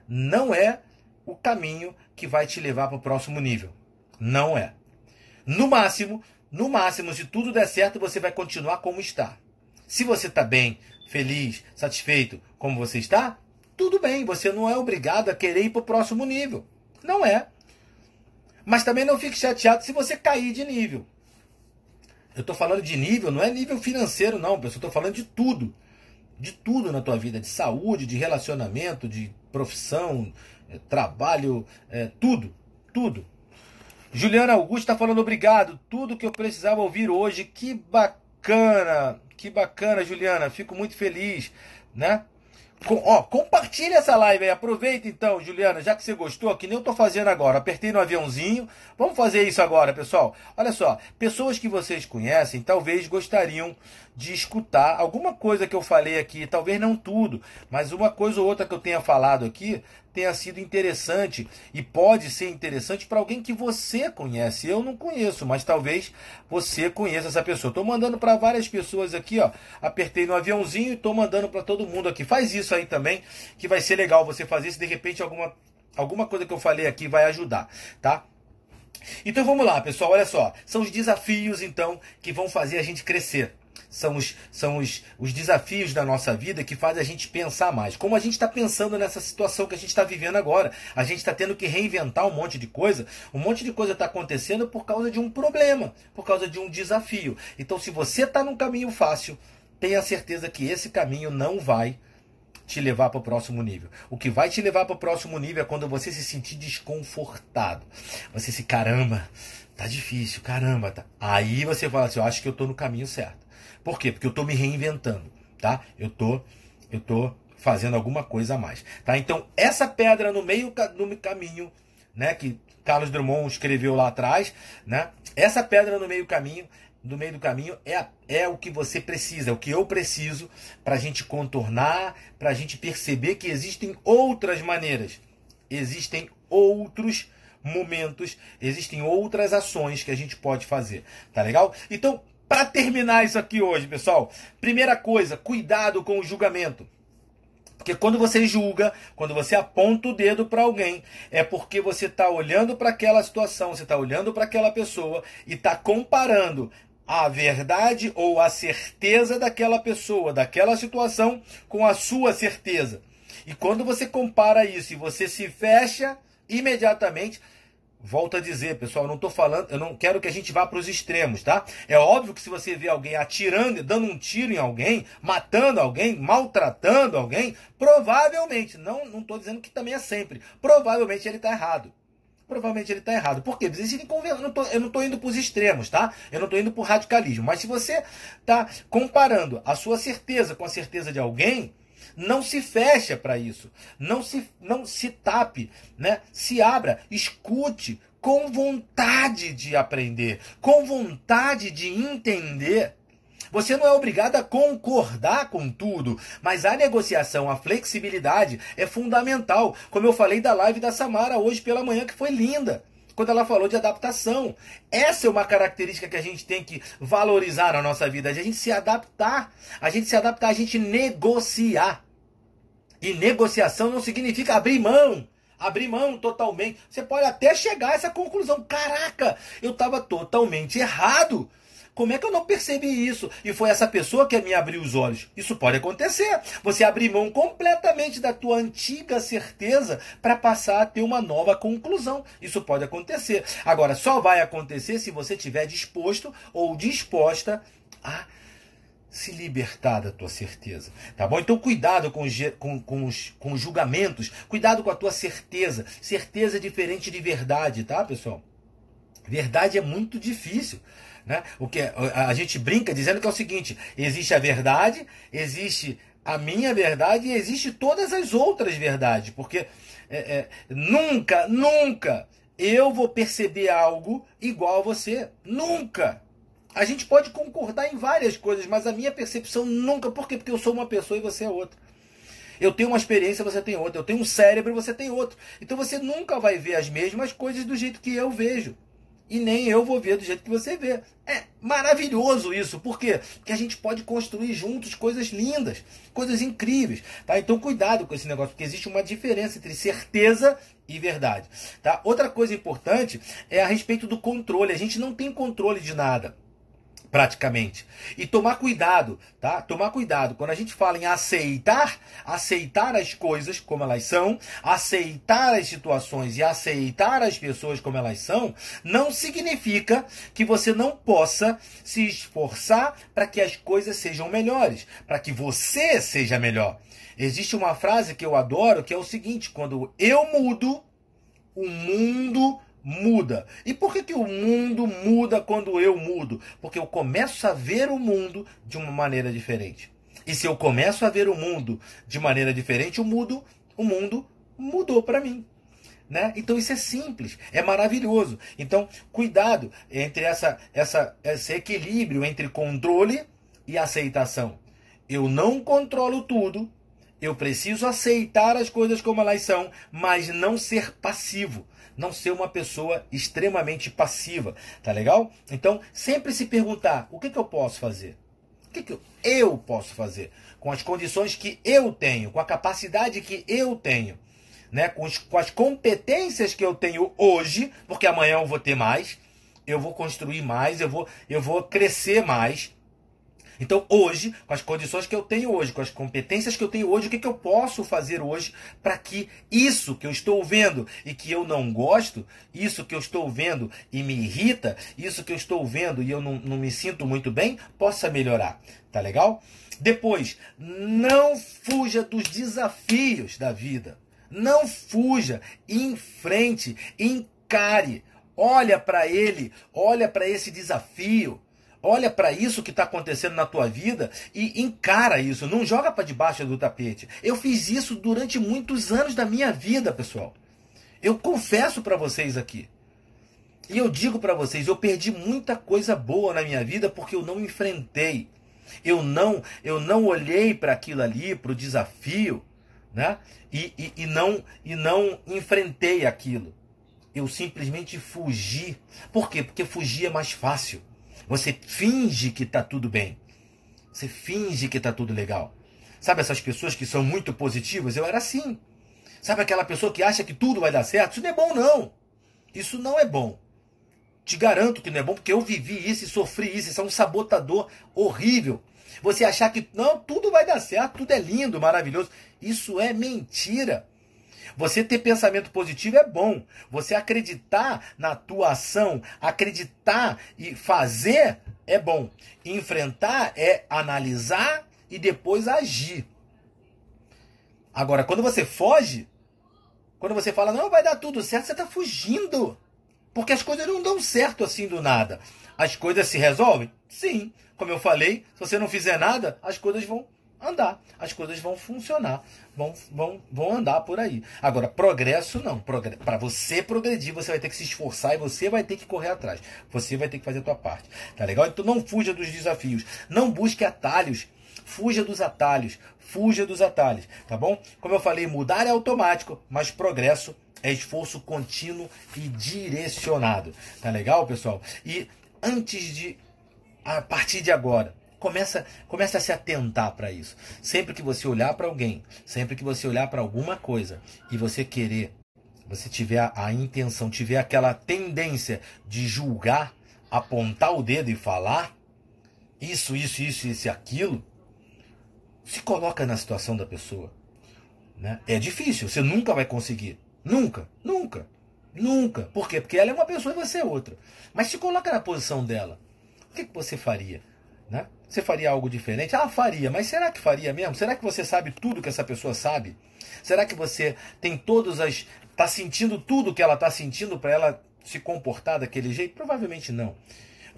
não é o caminho que vai te levar para o próximo nível. Não é. No máximo, se tudo der certo, você vai continuar como está. Se você está bem, feliz, satisfeito como você está, tudo bem. Você não é obrigado a querer ir para o próximo nível. Não é. Mas também não fique chateado se você cair de nível. Eu estou falando de nível, não é nível financeiro não, pessoal. Eu estou falando de tudo. De tudo na tua vida. De saúde, de relacionamento, de profissão, trabalho, tudo. Juliana Augusto está falando obrigado, tudo que eu precisava ouvir hoje, que bacana, Juliana, fico muito feliz, né? Compartilha essa live aí, aproveita então, Juliana, já que você gostou, que nem eu tô fazendo agora, apertei no aviãozinho, vamos fazer isso agora, pessoal. Olha só, pessoas que vocês conhecem talvez gostariam de escutar alguma coisa que eu falei aqui, talvez não tudo, mas uma coisa ou outra que eu tenha falado aqui tenha sido interessante e pode ser interessante para alguém que você conhece. Eu não conheço, mas talvez você conheça essa pessoa. Estou mandando para várias pessoas aqui, ó. Apertei no aviãozinho e estou mandando para todo mundo aqui. Faz isso aí também, que vai ser legal você fazer isso. De repente alguma coisa que eu falei aqui vai ajudar, tá? Então vamos lá, pessoal. Olha só, são os desafios então que vão fazer a gente crescer. São os desafios da nossa vida que fazem a gente pensar mais. Como a gente está pensando nessa situação que a gente está vivendo agora. A gente está tendo que reinventar um monte de coisa. Um monte de coisa está acontecendo por causa de um problema, por causa de um desafio. Então, se você está num caminho fácil, tenha certeza que esse caminho não vai te levar para o próximo nível. O que vai te levar para o próximo nível é quando você se sentir desconfortado. Você se, caramba, tá difícil, caramba, tá. Aí você fala assim, eu acho que eu estou no caminho certo. Por quê? Porque eu estou me reinventando, tá? Eu tô fazendo alguma coisa a mais, tá? Então, essa pedra no meio do caminho, né, que Carlos Drummond escreveu lá atrás, né? Essa pedra no meio do caminho é o que você precisa, é o que eu preciso para a gente contornar, para a gente perceber que existem outras maneiras, existem outros momentos, existem outras ações que a gente pode fazer, tá legal? Então, para terminar isso aqui hoje, pessoal, primeira coisa, cuidado com o julgamento. Porque quando você julga, quando você aponta o dedo para alguém, é porque você está olhando para aquela situação, você está olhando para aquela pessoa e está comparando a verdade ou a certeza daquela pessoa, daquela situação, com a sua certeza. E quando você compara isso e você se fecha, imediatamente... Volto a dizer, pessoal, eu não quero que a gente vá para os extremos, tá? É óbvio que se você vê alguém atirando, dando um tiro em alguém, matando alguém, maltratando alguém, provavelmente, não estou dizendo que também é sempre, provavelmente ele está errado. Provavelmente ele está errado. Por quê? Eu não estou indo para os extremos, tá? Eu não estou indo para o radicalismo. Mas se você está comparando a sua certeza com a certeza de alguém, não se fecha para isso. Não se tape, né? Se abra, escute com vontade de aprender, com vontade de entender. Você não é obrigado a concordar com tudo, mas a negociação, a flexibilidade é fundamental. Como eu falei da live da Samara hoje pela manhã, que foi linda, quando ela falou de adaptação. Essa é uma característica que a gente tem que valorizar na nossa vida, a gente se adaptar, a gente negociar. E negociação não significa abrir mão totalmente. Você pode até chegar a essa conclusão, caraca, eu estava totalmente errado. Como é que eu não percebi isso? E foi essa pessoa que me abriu os olhos. Isso pode acontecer. Você abrir mão completamente da tua antiga certeza para passar a ter uma nova conclusão. Isso pode acontecer. Agora, só vai acontecer se você estiver disposto ou disposta a se libertar da tua certeza, tá bom? Então cuidado com os julgamentos, cuidado com a tua certeza. Certeza é diferente de verdade, tá, pessoal? Verdade é muito difícil, né? O que a gente brinca dizendo que é o seguinte: existe a verdade, existe a minha verdade e existe todas as outras verdades, porque nunca eu vou perceber algo igual a você, nunca. A gente pode concordar em várias coisas, mas a minha percepção nunca... Por quê? Porque eu sou uma pessoa e você é outra. Eu tenho uma experiência, você tem outra. Eu tenho um cérebro e você tem outro. Então você nunca vai ver as mesmas coisas do jeito que eu vejo. E nem eu vou ver do jeito que você vê. É maravilhoso isso. Por quê? Porque a gente pode construir juntos coisas lindas, coisas incríveis. Tá? Então cuidado com esse negócio, porque existe uma diferença entre certeza e verdade. Tá? Outra coisa importante é a respeito do controle. A gente não tem controle de nada, praticamente. E tomar cuidado, tá? Tomar cuidado. Quando a gente fala em aceitar as coisas como elas são, aceitar as situações e aceitar as pessoas como elas são, não significa que você não possa se esforçar para que as coisas sejam melhores, para que você seja melhor. Existe uma frase que eu adoro, que é o seguinte: quando eu mudo, o mundo muda. E por que o mundo muda quando eu mudo? Porque eu começo a ver o mundo de uma maneira diferente. E se eu começo a ver o mundo de maneira diferente, o mundo mudou para mim. Né? Então isso é simples, é maravilhoso. Então, cuidado entre esse equilíbrio entre controle e aceitação. Eu não controlo tudo, eu preciso aceitar as coisas como elas são, mas não ser passivo. Não ser uma pessoa extremamente passiva, tá legal? Então, sempre se perguntar, o que eu posso fazer? O que eu posso fazer? Com as condições que eu tenho, com a capacidade que eu tenho, né? Com as competências que eu tenho hoje, porque amanhã eu vou ter mais, eu vou construir mais, eu vou crescer mais. Então, hoje, com as condições que eu tenho hoje, com as competências que eu tenho hoje, o que eu posso fazer hoje para que isso que eu estou vendo e que eu não gosto, isso que eu estou vendo e me irrita, isso que eu estou vendo e eu não me sinto muito bem, possa melhorar. Tá legal? Depois, não fuja dos desafios da vida. Não fuja, enfrente, encare. Olha para ele, olha para esse desafio. Olha para isso que está acontecendo na tua vida e encara isso. Não joga para debaixo do tapete. Eu fiz isso durante muitos anos da minha vida, pessoal. Eu confesso para vocês aqui. E eu digo para vocês, eu perdi muita coisa boa na minha vida porque eu não enfrentei. Eu não olhei para aquilo ali, para o desafio, né? E não enfrentei aquilo. Eu simplesmente fugi. Por quê? Porque fugir é mais fácil. Você finge que está tudo bem. Você finge que está tudo legal. Sabe essas pessoas que são muito positivas? Eu era assim. Sabe aquela pessoa que acha que tudo vai dar certo? Isso não é bom, não. Isso não é bom. Te garanto que não é bom, porque eu vivi isso e sofri isso. Isso é um sabotador horrível. Você achar que não, tudo vai dar certo, tudo é lindo, maravilhoso. Isso é mentira. Você ter pensamento positivo é bom. Você acreditar na tua ação, acreditar e fazer é bom. Enfrentar é analisar e depois agir. Agora, quando você foge, quando você fala, não, vai dar tudo certo, você está fugindo. Porque as coisas não dão certo assim do nada. As coisas se resolvem? Sim. Como eu falei, se você não fizer nada, as coisas vão andar, as coisas vão funcionar, vão andar por aí. Agora, progresso não. Para você progredir, você vai ter que se esforçar e você vai ter que correr atrás. Você vai ter que fazer a tua parte. Tá legal? Então não fuja dos desafios. Não busque atalhos. Fuja dos atalhos. Fuja dos atalhos. Tá bom? Como eu falei, mudar é automático, mas progresso é esforço contínuo e direcionado. Tá legal, pessoal? E a partir de agora, começa a se atentar para isso. Sempre que você olhar para alguém, sempre que você olhar para alguma coisa e você tiver a intenção, tiver aquela tendência de julgar, apontar o dedo e falar isso, aquilo, se coloca na situação da pessoa. Né? É difícil, você nunca vai conseguir. Nunca. Por quê? Porque ela é uma pessoa e você é outra. Mas se coloca na posição dela. O que você faria? Né? Você faria algo diferente? Ah, faria, mas será que faria mesmo? Será que você sabe tudo que essa pessoa sabe? Será que você tem está sentindo tudo que ela está sentindo para ela se comportar daquele jeito? Provavelmente não.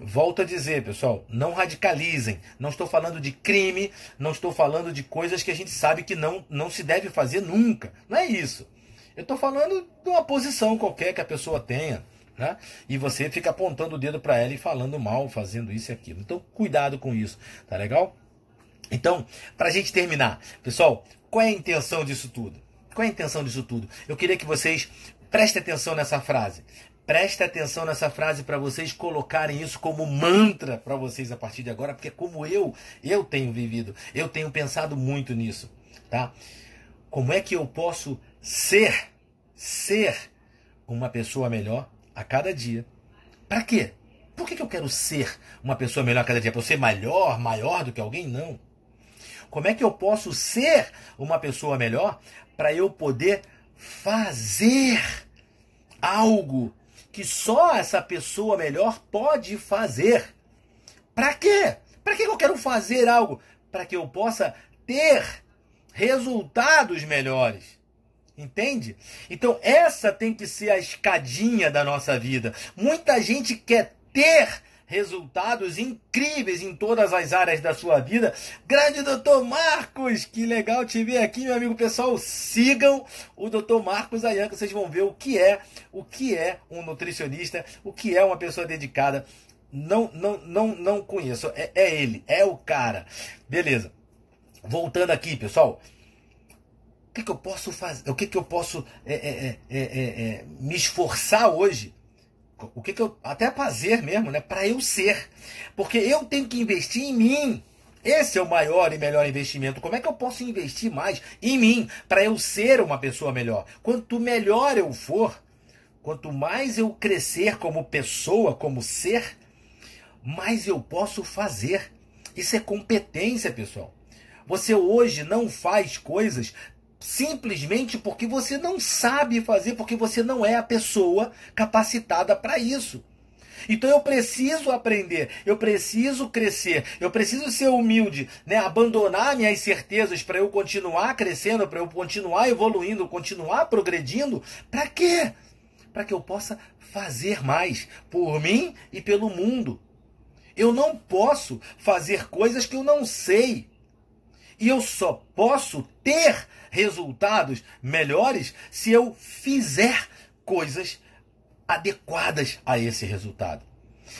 Volto a dizer, pessoal, não radicalizem. Não estou falando de crime, não estou falando de coisas que a gente sabe que não se deve fazer nunca. Não é isso. Eu estou falando de uma posição qualquer que a pessoa tenha. Né? E você fica apontando o dedo para ela e falando mal, fazendo isso e aquilo. Então, cuidado com isso, tá legal? Então, para a gente terminar, pessoal, qual é a intenção disso tudo? Qual é a intenção disso tudo? Eu queria que vocês prestem atenção nessa frase. Prestem atenção nessa frase para vocês colocarem isso como mantra para vocês a partir de agora, porque como eu tenho vivido, eu tenho pensado muito nisso, tá? Como é que eu posso ser uma pessoa melhor a cada dia? Para quê? Por que eu quero ser uma pessoa melhor a cada dia? Para eu ser maior do que alguém? Não. Como é que eu posso ser uma pessoa melhor para eu poder fazer algo que só essa pessoa melhor pode fazer? Para quê? Para que eu quero fazer algo? Para que eu possa ter resultados melhores. Entende? Então essa tem que ser a escadinha da nossa vida. Muita gente quer ter resultados incríveis em todas as áreas da sua vida. Grande Dr. Marcos, que legal te ver aqui, meu amigo. Pessoal, sigam o Dr. Marcos Ayanca, vocês vão ver o que é um nutricionista, o que é uma pessoa dedicada. Não conheço, é ele, é o cara. Beleza, voltando aqui, pessoal. O que eu posso fazer? O que eu posso me esforçar hoje? O que eu até fazer mesmo, né? Para eu ser. Porque eu tenho que investir em mim. Esse é o maior e melhor investimento. Como é que eu posso investir mais em mim para eu ser uma pessoa melhor? Quanto melhor eu for, quanto mais eu crescer como pessoa, como ser, mais eu posso fazer. Isso é competência, pessoal. Você hoje não faz coisas simplesmente porque você não sabe fazer, porque você não é a pessoa capacitada para isso. Então eu preciso aprender, eu preciso crescer, eu preciso ser humilde, né? Abandonar minhas certezas para eu continuar crescendo, para eu continuar evoluindo, continuar progredindo. Para quê? Para que eu possa fazer mais por mim e pelo mundo. Eu não posso fazer coisas que eu não sei. E eu só posso ter resultados melhores se eu fizer coisas adequadas a esse resultado.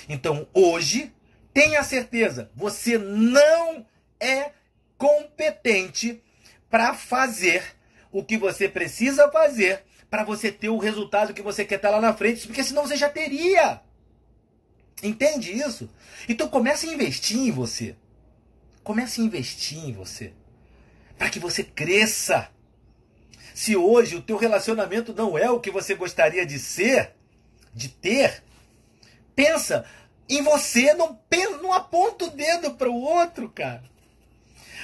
Então, hoje, tenha certeza, você não é competente para fazer o que você precisa fazer para você ter o resultado que você quer estar lá na frente, porque senão você já teria. Entende isso? Então, comece a investir em você. Comece a investir em você, para que você cresça. Se hoje o teu relacionamento não é o que você gostaria de ser, de ter, pensa em você, não aponta o dedo para o outro, cara.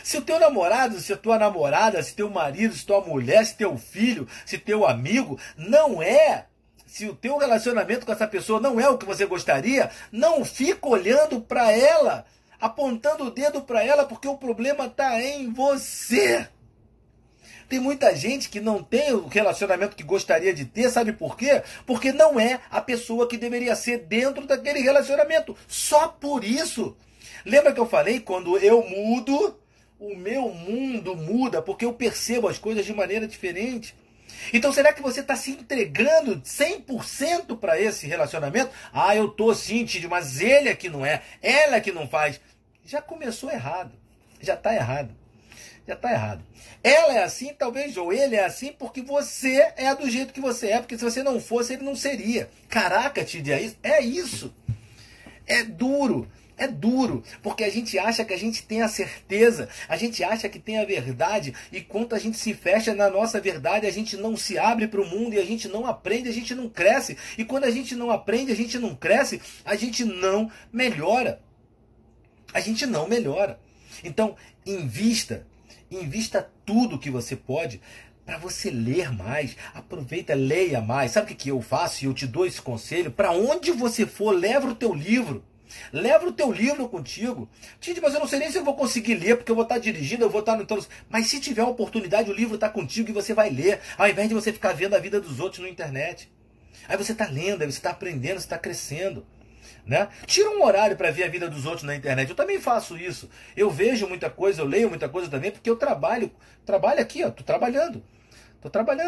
Se o teu namorado, se a tua namorada, se teu marido, se tua mulher, se teu filho, se teu amigo, não é, se o teu relacionamento com essa pessoa não é o que você gostaria, não fica olhando para ela, apontando o dedo para ela, porque o problema está em você. Tem muita gente que não tem o relacionamento que gostaria de ter, sabe por quê? Porque não é a pessoa que deveria ser dentro daquele relacionamento. Só por isso. Lembra que eu falei? Quando eu mudo, o meu mundo muda, porque eu percebo as coisas de maneira diferente. Então, será que você está se entregando 100% para esse relacionamento? Ah, eu tô sim, Tid, mas ele é que não é, ela é que não faz. Já começou errado, já está errado, já está errado. Ela é assim, talvez, ou ele é assim, porque você é do jeito que você é, porque se você não fosse, ele não seria. Caraca, Tid, é isso? É isso. É duro. É duro, porque a gente acha que a gente tem a certeza, a gente acha que tem a verdade, e quando a gente se fecha na nossa verdade, a gente não se abre para o mundo, e a gente não aprende, a gente não cresce. E quando a gente não aprende, a gente não cresce, a gente não melhora. A gente não melhora. Então, invista tudo que você pode para você ler mais. Aproveita, leia mais. Sabe o que eu faço? E eu te dou esse conselho. Para onde você for, leva o teu livro. Leva o teu livro contigo. Tid, mas eu não sei nem se eu vou conseguir ler, porque eu vou estar dirigindo, eu vou estar no... Mas se tiver a oportunidade, o livro está contigo e você vai ler, ao invés de você ficar vendo a vida dos outros na internet. Aí você está lendo, aí você está aprendendo, você está crescendo. Né? Tira um horário para ver a vida dos outros na internet. Eu também faço isso. Eu vejo muita coisa, eu leio muita coisa também, porque eu trabalho aqui, ó, tô trabalhando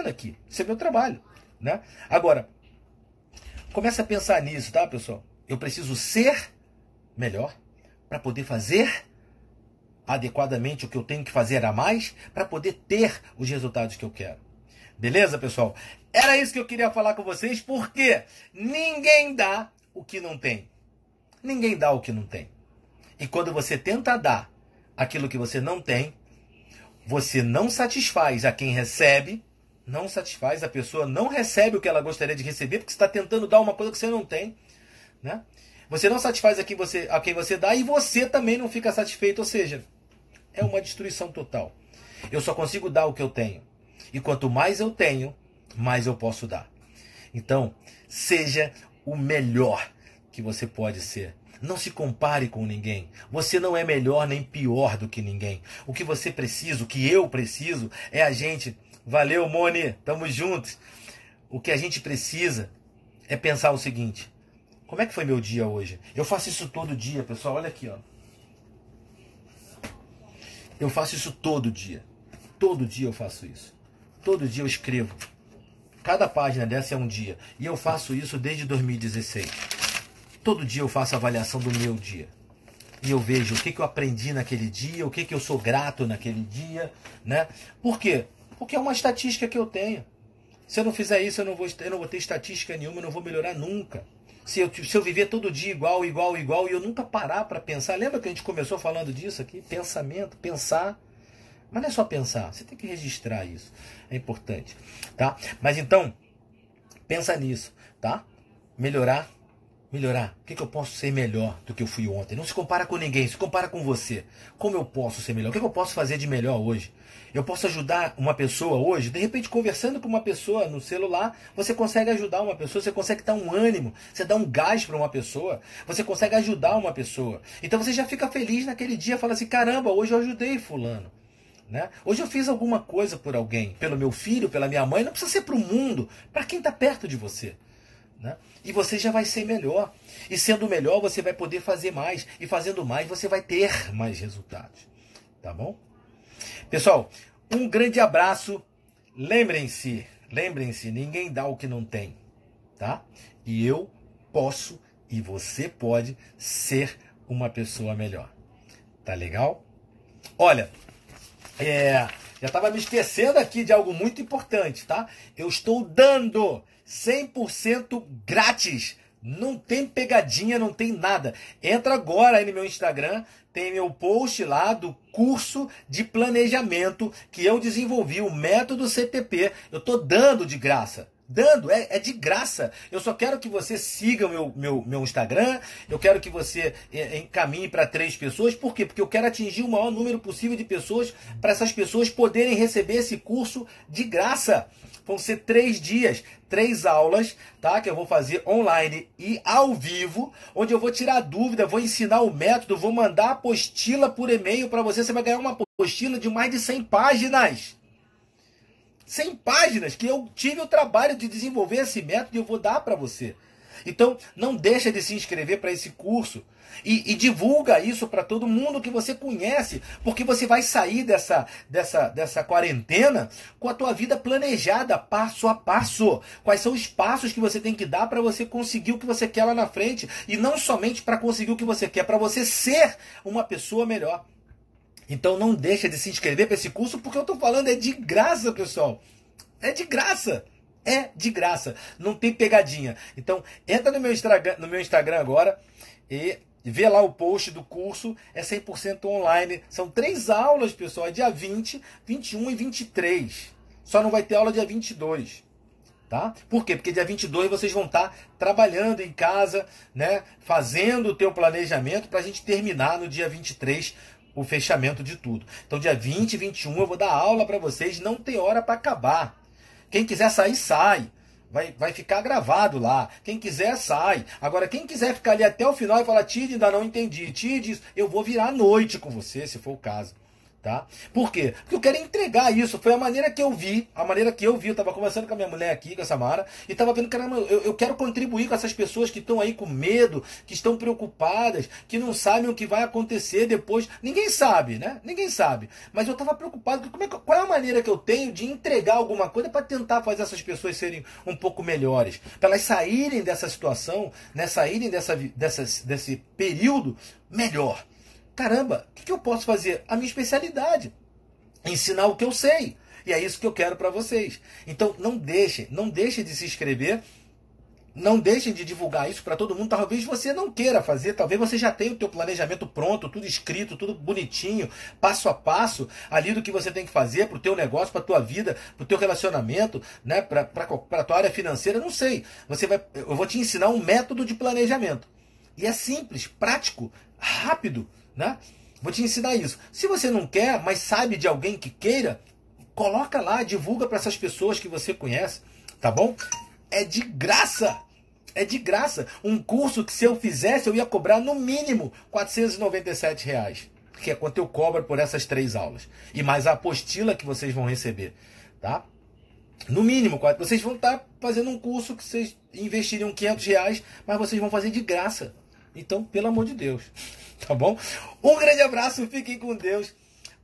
aqui. Esse é meu trabalho, né? Agora, começa a pensar nisso, tá, pessoal? Eu preciso ser melhor para poder fazer adequadamente o que eu tenho que fazer a mais para poder ter os resultados que eu quero. Beleza, pessoal? Era isso que eu queria falar com vocês, porque ninguém dá o que não tem. Ninguém dá o que não tem. E quando você tenta dar aquilo que você não tem, você não satisfaz a quem recebe, não satisfaz, a pessoa não recebe o que ela gostaria de receber, porque você está tentando dar uma coisa que você não tem. Né? Você não satisfaz a quem você dá, e você também não fica satisfeito, ou seja, é uma destruição total. Eu só consigo dar o que eu tenho. E quanto mais eu tenho, mais eu posso dar. Então, seja o melhor que você pode ser. Não se compare com ninguém. Você não é melhor nem pior do que ninguém. O que você precisa, o que eu preciso, é a gente. Valeu, Moni, tamo juntos. O que a gente precisa é pensar o seguinte: Como é que foi meu dia hoje? Eu faço isso todo dia, pessoal. Olha aqui, ó. Eu faço isso todo dia. Todo dia eu faço isso. Todo dia eu escrevo. Cada página dessa é um dia. E eu faço isso desde 2016. Todo dia eu faço a avaliação do meu dia. E eu vejo o que eu aprendi naquele dia, o que eu sou grato naquele dia, né? Por quê? Porque é uma estatística que eu tenho. Se eu não fizer isso, eu não vou ter estatística nenhuma, eu não vou melhorar nunca. Se eu viver todo dia igual, e eu nunca parar para pensar. Lembra que a gente começou falando disso aqui? Pensamento, pensar. Mas não é só pensar, você tem que registrar isso. É importante, tá? Mas então, pensa nisso, tá? Melhorar. O que eu posso ser melhor do que eu fui ontem? Não se compara com ninguém, se compara com você. Como eu posso ser melhor? O que eu posso fazer de melhor hoje? Eu posso ajudar uma pessoa hoje? De repente, conversando com uma pessoa no celular, você consegue ajudar uma pessoa, você consegue dar um ânimo, você dá um gás para uma pessoa, você consegue ajudar uma pessoa. Então você já fica feliz naquele dia, fala assim, caramba, hoje eu ajudei fulano. Né? Hoje eu fiz alguma coisa por alguém, pelo meu filho, pela minha mãe, não precisa ser para o mundo, para quem está perto de você. Né? E você já vai ser melhor. E sendo melhor, você vai poder fazer mais. E fazendo mais, você vai ter mais resultados. Tá bom? Pessoal, um grande abraço. Lembrem-se, ninguém dá o que não tem. Tá? E eu posso e você pode ser uma pessoa melhor. Tá legal? Olha, já estava me esquecendo aqui de algo muito importante, tá? Eu estou dando 100% grátis. Não tem pegadinha, não tem nada. Entra agora aí no meu Instagram, tem meu post lá do curso de planejamento que eu desenvolvi, o método CTP. Eu estou dando de graça. É de graça. Eu só quero que você siga o meu Instagram. Eu quero que você encaminhe para 3 pessoas. Por quê? Porque eu quero atingir o maior número possível de pessoas, para essas pessoas poderem receber esse curso de graça. Vão ser 3 dias, 3 aulas, tá? Que eu vou fazer online e ao vivo, onde eu vou tirar dúvida, vou ensinar o método, vou mandar a apostila por e-mail para você. Você vai ganhar uma apostila de mais de 100 páginas. 100 páginas que eu tive o trabalho de desenvolver esse método e eu vou dar para você. Então, não deixa de se inscrever para esse curso e divulga isso para todo mundo que você conhece, porque você vai sair dessa quarentena com a tua vida planejada, passo a passo. Quais são os passos que você tem que dar para você conseguir o que você quer lá na frente, e não somente para conseguir o que você quer, para você ser uma pessoa melhor. Então não deixa de se inscrever para esse curso, porque eu estou falando é de graça, pessoal. É de graça. É de graça. Não tem pegadinha. Então entra no meu Instagram agora e vê lá o post do curso. É 100% online. São 3 aulas, pessoal. É dia 20, 21 e 23. Só não vai ter aula dia 22. Tá? Por quê? Porque dia 22 vocês vão estar trabalhando em casa, né? Fazendo o teu planejamento para a gente terminar no dia 23 o fechamento de tudo. Então dia 20 e 21 eu vou dar aula para vocês, não tem hora para acabar. Quem quiser sair, sai. Vai ficar gravado lá. Quem quiser, sai. Agora, quem quiser ficar ali até o final e falar, Tid, ainda não entendi. Tid, eu vou virar à noite com você, se for o caso. Tá? Por quê? Porque eu quero entregar isso. Foi a maneira que eu vi. Eu estava conversando com a minha mulher aqui, com a Samara, e estava vendo, caramba, eu quero contribuir com essas pessoas que estão aí com medo, que estão preocupadas, que não sabem o que vai acontecer depois. Ninguém sabe, né? Ninguém sabe. Mas eu estava preocupado, qual é a maneira que eu tenho de entregar alguma coisa para tentar fazer essas pessoas serem um pouco melhores, para elas saírem dessa situação, né? Saírem desse período melhor. Caramba, o que eu posso fazer? A minha especialidade. Ensinar o que eu sei. E é isso que eu quero para vocês. Então não deixem de se inscrever. Não deixem de divulgar isso para todo mundo. Talvez você não queira fazer. Talvez você já tenha o teu planejamento pronto, tudo escrito, tudo bonitinho, passo a passo, ali do que você tem que fazer para o teu negócio, para a tua vida, para o teu relacionamento, né? Para a tua área financeira. Não sei. Eu vou te ensinar um método de planejamento. E é simples, prático, rápido. Né? Vou te ensinar isso. Se você não quer, mas sabe de alguém que queira, coloca lá, divulga para essas pessoas que você conhece, tá bom? É de graça. É de graça. Um curso que se eu fizesse, eu ia cobrar no mínimo R$ 497, que é quanto eu cobro por essas 3 aulas. E mais a apostila que vocês vão receber, tá? No mínimo, 4. Vocês vão estar fazendo um curso que vocês investiriam R$ 500, mas vocês vão fazer de graça. Então, pelo amor de Deus. Tá bom? Um grande abraço, fiquem com Deus.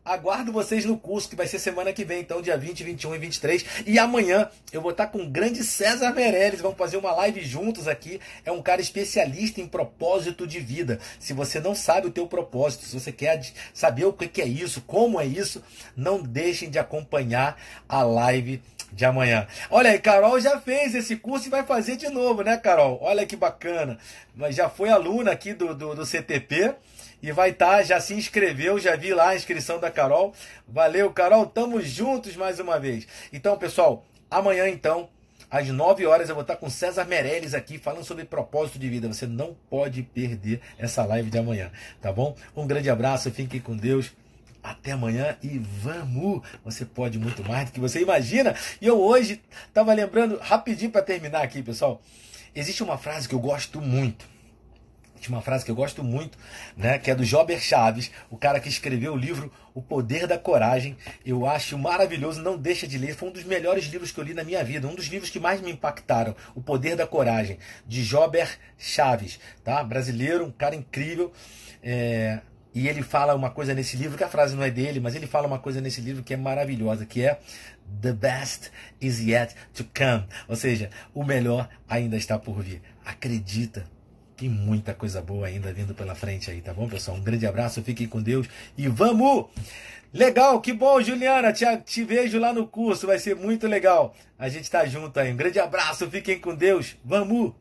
Aguardo vocês no curso, que vai ser semana que vem, então, dia 20, 21 e 23. E amanhã eu vou estar com o grande César Meirelles. Vamos fazer uma live juntos aqui. É um cara especialista em propósito de vida. Se você não sabe o teu propósito, se você quer saber o que é isso, como é isso, não deixem de acompanhar a live de amanhã. Olha aí, Carol já fez esse curso e vai fazer de novo, né, Carol? Olha que bacana. Mas já foi aluna aqui do CTP. E vai estar, já se inscreveu, já vi lá a inscrição da Carol. Valeu, Carol, tamo juntos mais uma vez. Então, pessoal, amanhã então, às 9 horas, eu vou estar com César Meirelles aqui, falando sobre propósito de vida. Você não pode perder essa live de amanhã, tá bom? Um grande abraço, fiquem com Deus. Até amanhã e vamos! Você pode muito mais do que você imagina. E eu hoje estava lembrando, rapidinho para terminar aqui, pessoal. Existe uma frase que eu gosto muito. Uma frase que eu gosto muito, né, que é do Jober Chaves, o cara que escreveu o livro O Poder da Coragem. Eu acho maravilhoso, não deixa de ler. Foi um dos melhores livros que eu li na minha vida, um dos livros que mais me impactaram, O Poder da Coragem, de Jober Chaves, tá? Brasileiro, um cara incrível. E ele fala uma coisa nesse livro, que a frase não é dele, mas ele fala uma coisa nesse livro que é maravilhosa, que é The best is yet to come. Ou seja, o melhor ainda está por vir. Acredita. Tem muita coisa boa ainda vindo pela frente aí, tá bom, pessoal? Um grande abraço, fiquem com Deus e vamos! Legal, que bom, Juliana, te vejo lá no curso, vai ser muito legal. A gente tá junto aí. Um grande abraço, fiquem com Deus, vamos!